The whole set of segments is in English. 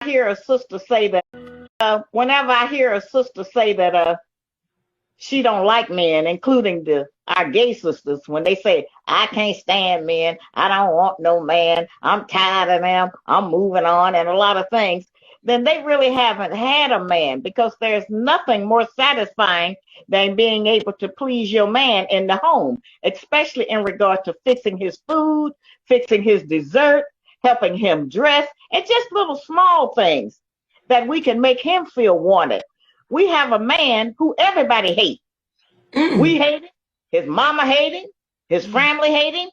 hear a sister say that, whenever I hear a sister say that she don't like men, including our gay sisters, when they say, I can't stand men, I don't want no man, I'm tired of them, I'm moving on, and a lot of things, then they really haven't had a man, because there's nothing more satisfying than being able to please your man in the home, especially in regard to fixing his food, fixing his dessert, helping him dress, and just little small things that we can make him feel wanted. We have a man who everybody hates. We hate him. His mama hate him. His family hate him.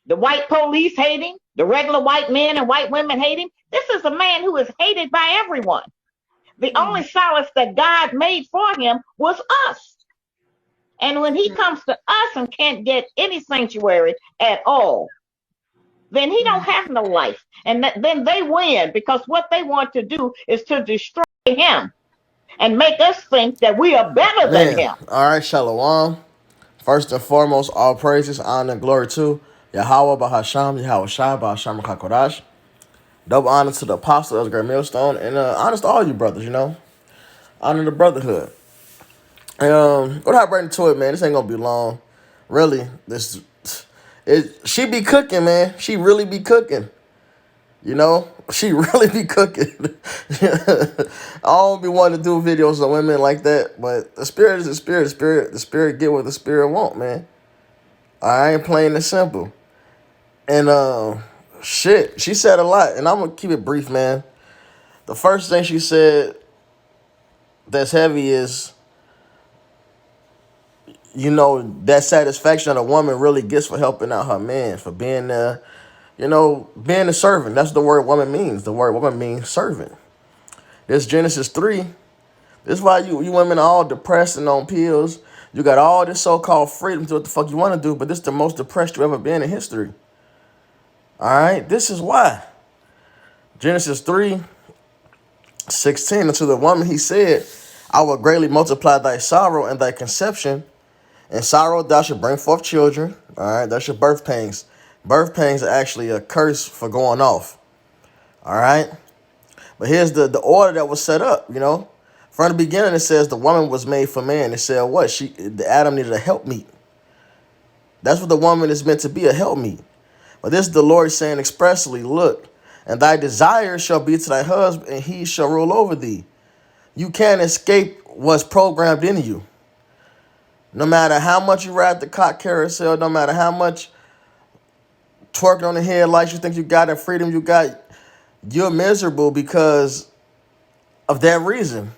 The white police hate him. The regular white men and white women hate him. This is a man who is hated by everyone. The only solace that God made for him was us. And when he comes to us and can't get any sanctuary at all, then he don't have no life. And then they win, because what they want to do is to destroy him and make us think that we are better than Man, him. all right, Shalom. First and foremost, all praises, honor, and glory to Yahweh Bahasham, Yahweh Shai Bahasham Kakodash. Double honor to the apostle of the great millstone, and honor to all you brothers, honor the brotherhood. We'll hop right into it, man. This ain't gonna be long. Really, she be cooking, man. She really be cooking. She really be cooking. I don't be wanting to do videos on women like that, but the spirit is the spirit. The spirit get what the spirit want, man. I ain't plain and simple. And shit, she said a lot, and I'm gonna keep it brief, man. The first thing she said that's heavy is, that satisfaction a woman really gets for helping out her man, for being being a servant. That's the word woman means. The word woman means servant. This Genesis 3. This is why you women are all depressed and on pills. You got all this so-called freedom to do what the fuck you want to do, but this is the most depressed you ever been in history. All right? This is why. Genesis 3:16. And to the woman he said, I will greatly multiply thy sorrow and thy conception. In sorrow thou shalt bring forth children. All right? That's your birth pains. Birth pains are actually a curse for going off. All right? But here's the order that was set up. From the beginning, it says the woman was made for man. It said what? The Adam needed a helpmeet. That's what the woman is meant to be, a helpmeet. But this is the Lord saying expressly, look, and thy desire shall be to thy husband, and he shall rule over thee. You can't escape what's programmed in you. No matter how much you ride the cock carousel, no matter how much twerking on the headlights you think you got and freedom you got, you're miserable because of that reason.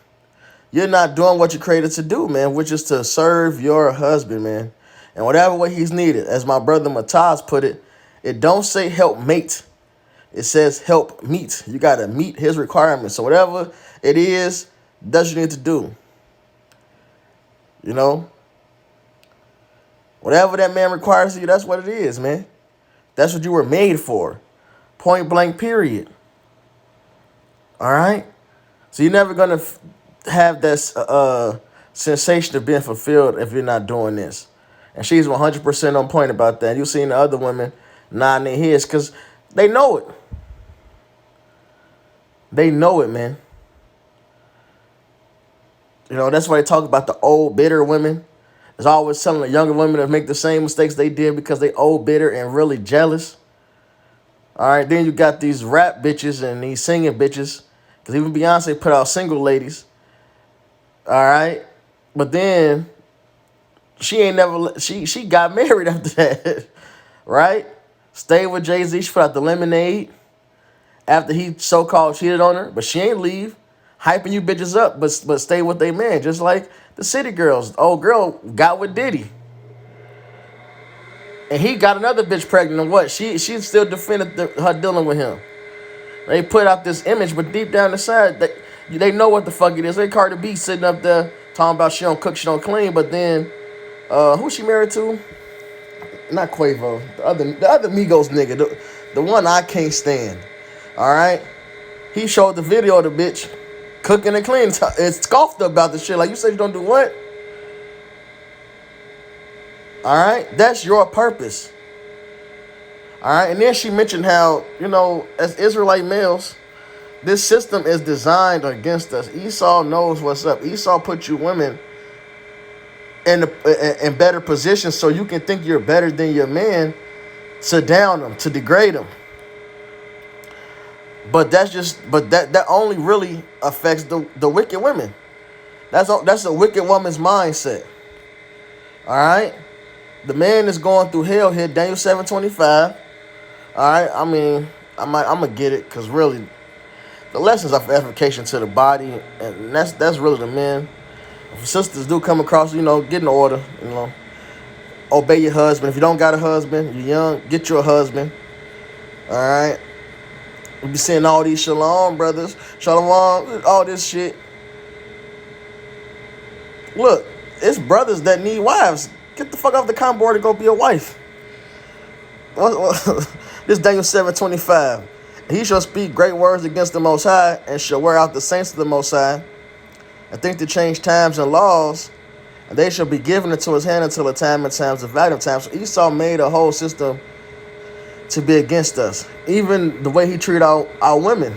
You're not doing what you're created to do, man, which is to serve your husband, man. And whatever way he's needed. As my brother Mataz put it, it don't say help mate. It says help meet. You got to meet his requirements. So whatever it is, that's what you need to do. Whatever that man requires of you, that's what it is, man. That's what you were made for. Point blank, period. All right? So you're never going to have that sensation of being fulfilled if you're not doing this. And she's 100% on point about that. You've seen the other women nodding their heads because they know it. They know it, man. That's why they talk about the old, bitter women. It's always telling the younger women to make the same mistakes they did because they old, bitter, and really jealous. All right, then you got these rap bitches and these singing bitches. Because even Beyonce put out single ladies. All right. But then she got married after that. Right? Stayed with Jay-Z. She put out the Lemonade after he so-called cheated on her. But she ain't leave. Hyping you bitches up, but stay with they man. Just like the city girls. The old girl got with Diddy. And he got another bitch pregnant. And what? She still defended her dealing with him. They put out this image, but deep down inside, they know what the fuck it is. They Cardi B sitting up there talking about she don't cook, she don't clean, but then who she married to? Not Quavo. The other Migos nigga, the one I can't stand. All right, he showed the video of the bitch cooking and cleaning. It's scoffed about the shit. Like, you said you don't do what? All right, that's your purpose. All right, and then she mentioned how as Israelite males, This system is designed against us. Esau knows what's up. Esau put you women in better positions so you can think you're better than your man, to down them, to degrade them. But that only really affects the wicked women. That's a wicked woman's mindset. All right, the man is going through hell here. Daniel 7:25. All right, I mean, I'm gonna get it because really, the lessons are for edification to the body, and that's really the men. If sisters do come across, get in order. Obey your husband. If you don't got a husband, you're young, get you a husband. All right. We be seeing all these shalom brothers, shalom, all this shit. Look, it's brothers that need wives. Get the fuck off the con board and go be a wife. This Daniel 7:25. He shall speak great words against the Most High, and shall wear out the saints of the Most High, and think to change times and laws, and they shall be given into his hand until the time and times of vacuum time. So Esau made a whole system to be against us. Even the way he treated our women.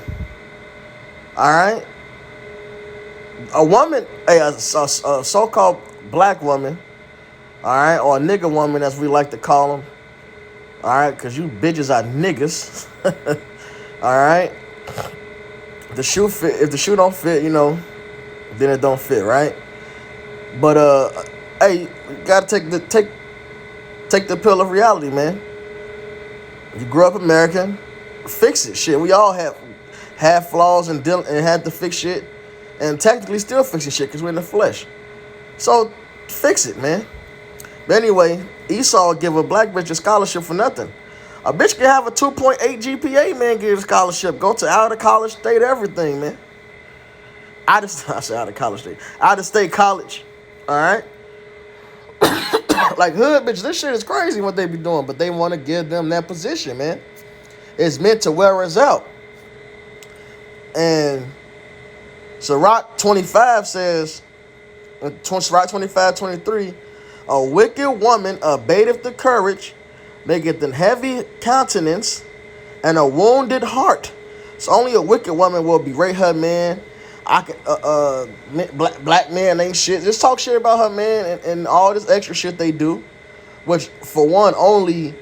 All right? A woman, a so-called black woman, all right, or a nigga woman as we like to call them, all right, because you bitches are niggas. All right? The shoe fit. If the shoe don't fit, then it don't fit, right? But hey, you gotta take the pill of reality, man. You grew up American, fix it. Shit, we all have flaws and had to fix shit, and technically still fixing shit because we're in the flesh. So fix it, man. But anyway, Esau give a black bitch a scholarship for nothing. A bitch can have a 2.8 GPA, man, get a scholarship. Go to out of college state, everything, man. I say out of college state. Out of state college. All right? Like hood bitch, this shit is crazy what they be doing, but they want to give them that position, man. It's meant to wear us out. And Sirach 25 says, Sirach 25:23, a wicked woman abateth the courage, maketh an heavy countenance, and a wounded heart. So only a wicked woman will berate her man. I can black men ain't shit. Just talk shit about her man and all this extra shit they do, which for one only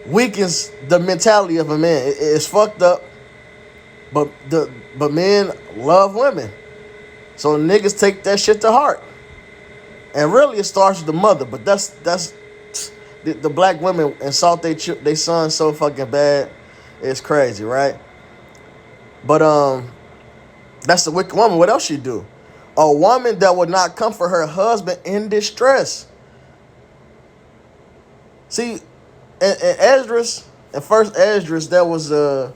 weakens the mentality of a man. It's fucked up, but men love women, so niggas take that shit to heart. And really, it starts with the mother. But that's the black women insult they sons so fucking bad. It's crazy, right? But that's the wicked woman. What else she do? A woman that would not comfort her husband in distress. See, in Esdras, in first Esdras, there was a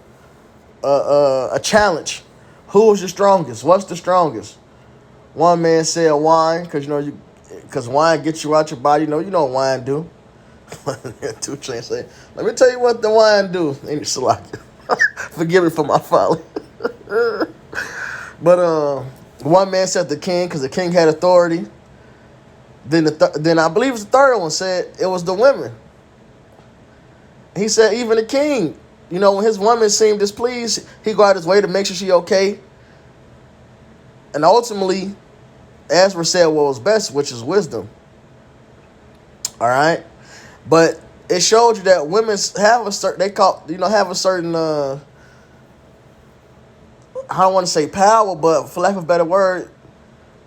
challenge. Who was the strongest? What's the strongest? One man said wine, because wine gets you out your body. You know what wine do. 2 Chainz say, let me tell you what the wine do. Ain't it Salaki? Forgive me for my folly. But one man said the king, because the king had authority. Then I believe it's the third one said it was the women. He said even the king, when his woman seemed displeased, he go out his way to make sure she okay. And ultimately, Ezra said what was best, which is wisdom. All right, but it showed you that women have a certain, have a certain, I don't want to say power, but for lack of a better word,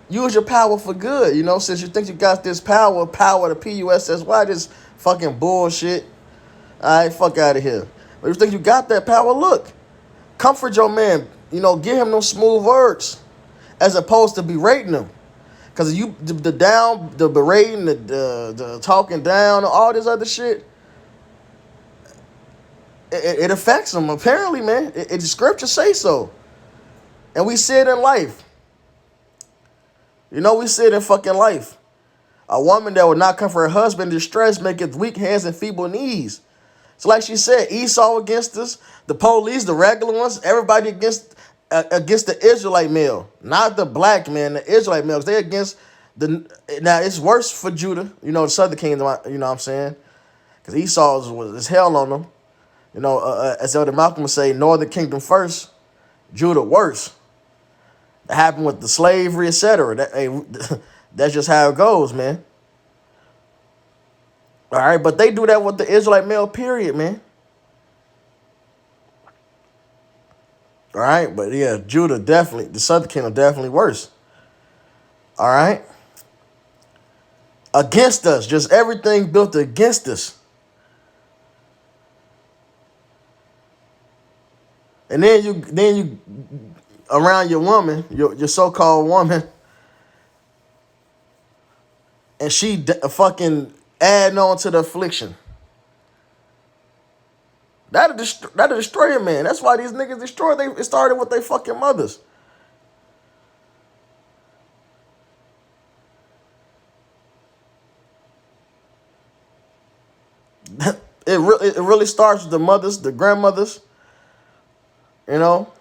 use your power for good. Since you think you got this power, the PUSSY, this fucking bullshit. All right, fuck out of here. But if you think you got that power, look, comfort your man. Give him those smooth words, as opposed to berating him. Because the berating, the talking down, all this other shit, it affects them. Apparently, man, the scriptures say so, and we see it in life. We see it in fucking life. A woman that would not comfort her husband in distress maketh weak hands and feeble knees. So like she said, Esau against us, the police, the regular ones, everybody against the Israelite male, not the black man, the Israelite males. They against now it's worse for Judah, the southern kingdom, what I'm saying? Because Esau was hell on them. As Elder Malcolm would say, northern kingdom first, Judah worse. That happened with the slavery, etc. That's just how it goes, man. All right, but they do that with the Israelite male, period, man. All right, but yeah, Judah definitely, the southern kingdom definitely worse. All right, against us, just everything built against us. And then you around your woman, your so-called woman, and she fucking adding on to the affliction. That'll destroy a man. That's why these niggas destroy. It started with their fucking mothers. It really starts with the mothers, the grandmothers. You know,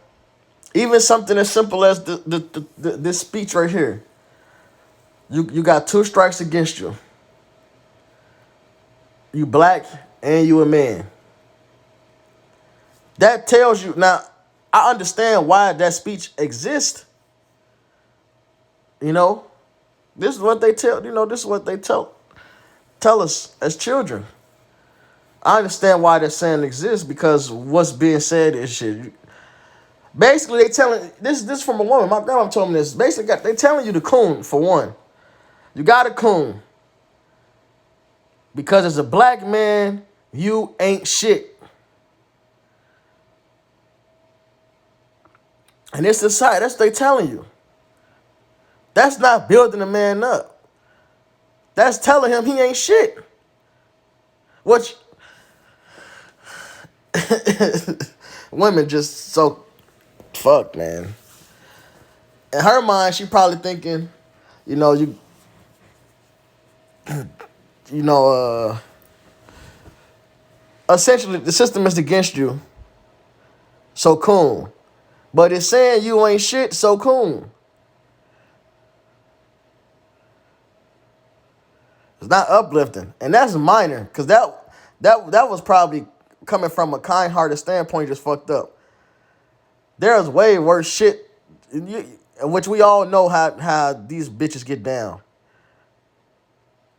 even something as simple as this speech right here. You got two strikes against you. You black and you a man. That tells you now. I understand why that speech exists. You know, this is what they tell. You know, this is what they tell us as children. I understand why that saying exists because what's being said is shit. Basically, they telling this from a woman. My grandma told me this. Basically, they telling you to coon for one. You got to coon because as a black man, you ain't shit. And it's the side. That's what they telling you. That's not building a man up. That's telling him he ain't shit. Which women just so fuck, man. In her mind, she probably thinking, you know, you know, essentially the system is against you. So coon. But it's saying you ain't shit, so coon. It's not uplifting. And that's minor. Cause that was probably coming from a kind-hearted standpoint, just fucked up. There's way worse shit, which we all know how these bitches get down.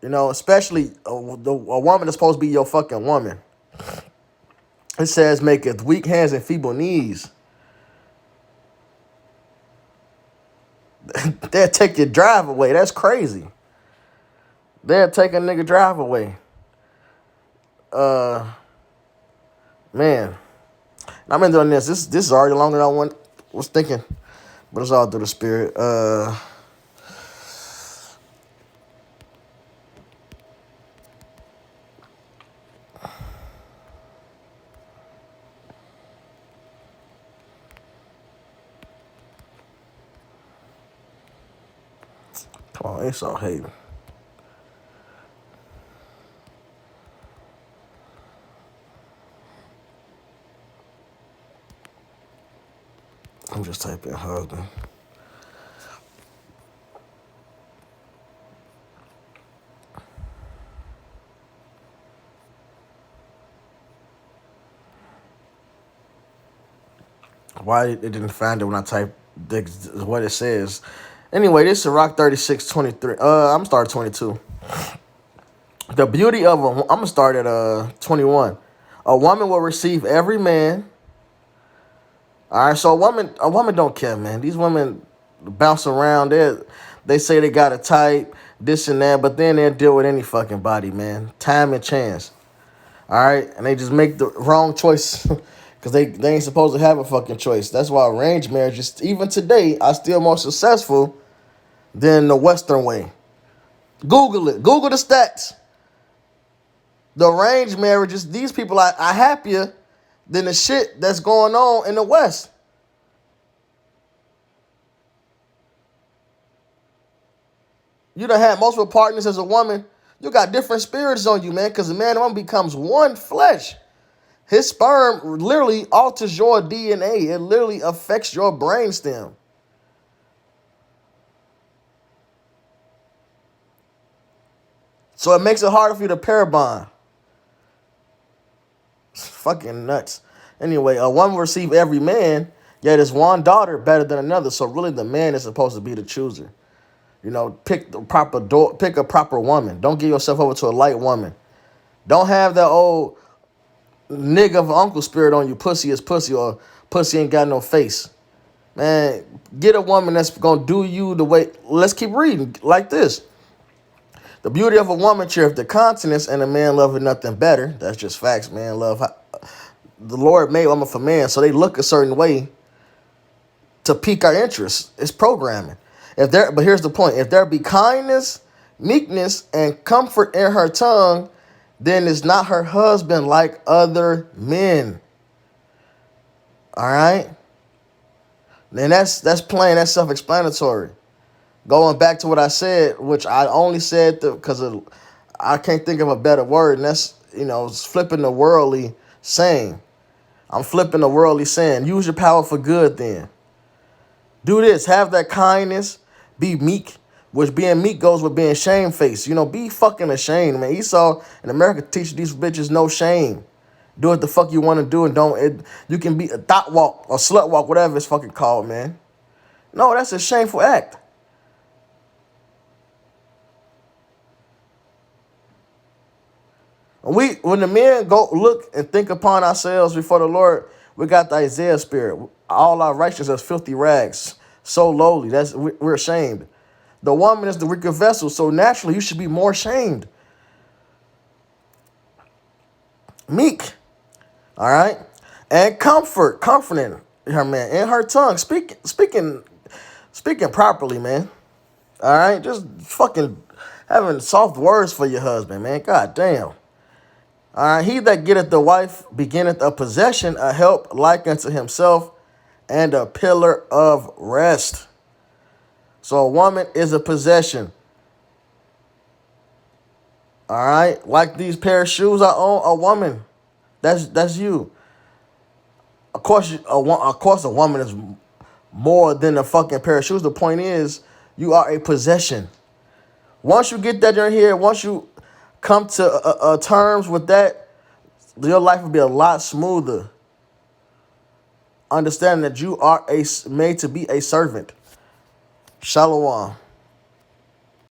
You know, especially a woman that's supposed to be your fucking woman. It says, maketh weak hands and feeble knees. They'll take your drive away. That's crazy. They'll take a nigga drive away. Man. I've been doing this. This is already longer than I was thinking. But it's all through the spirit. Come on, it's all hating. I'm just typing husband. Why it didn't find it when I typed what it says. Anyway, this is Rock 3623. I'm starting 22. The beauty of I'm gonna start at 21. A woman will receive every man. All right, so a woman don't care, man. These women bounce around. They say they got a type, this and that, but then they'll deal with any fucking body, man. Time and chance. All right, and they just make the wrong choice because they ain't supposed to have a fucking choice. That's why arranged marriages, even today, are still more successful than the Western way. Google it. Google the stats. The arranged marriages, these people are happier than the shit that's going on in the West. You done had multiple partners as a woman. You got different spirits on you, man, because the man and woman becomes one flesh. His sperm literally alters your DNA. It literally affects your brainstem. So it makes it harder for you to pair bond. It's fucking nuts. Anyway, a woman will receive every man. Yeah, there's one daughter better than another. So really, the man is supposed to be the chooser. You know, pick the proper pick a proper woman. Don't give yourself over to a light woman. Don't have that old nigga of uncle spirit on you. Pussy is pussy, or pussy ain't got no face. Man, get a woman that's gonna do you the way. Let's keep reading like this. The beauty of a woman cheereth the countenance, and a man loveth nothing better. That's just facts, man. Love. The Lord made women for man, so they look a certain way to pique our interest. It's programming. But here's the point: if there be kindness, meekness, and comfort in her tongue, then is not her husband like other men. All right. And that's plain. That's self-explanatory. Going back to what I said, which I only said because I can't think of a better word, and that's it's flipping the worldly saying. I'm flipping the worldly saying. Use your power for good. Then do this. Have that kindness. Be meek. Which being meek goes with being shamefaced. Be fucking ashamed, man. Esau in America teach these bitches no shame. Do what the fuck you want to do, and you can be a thought walk or slut walk, whatever it's fucking called, man. No, that's a shameful act. When the men go look and think upon ourselves before the Lord, we got the Isaiah spirit. All our righteousness as filthy rags, so lowly. We're ashamed. The woman is the weaker vessel, so naturally you should be more ashamed. Meek, all right, and comforting her man in her tongue, speaking properly, man. All right, just fucking having soft words for your husband, man. God damn. All right, he that getteth the wife beginneth a possession, a help like unto himself, and a pillar of rest. So a woman is a possession. All right, like these pair of shoes I own, a woman. That's you. Of course, a woman is more than a fucking pair of shoes. The point is, you are a possession. Once you get that in here, once you come to terms with that, your life will be a lot smoother. Understanding that you are made to be a servant. Shalom.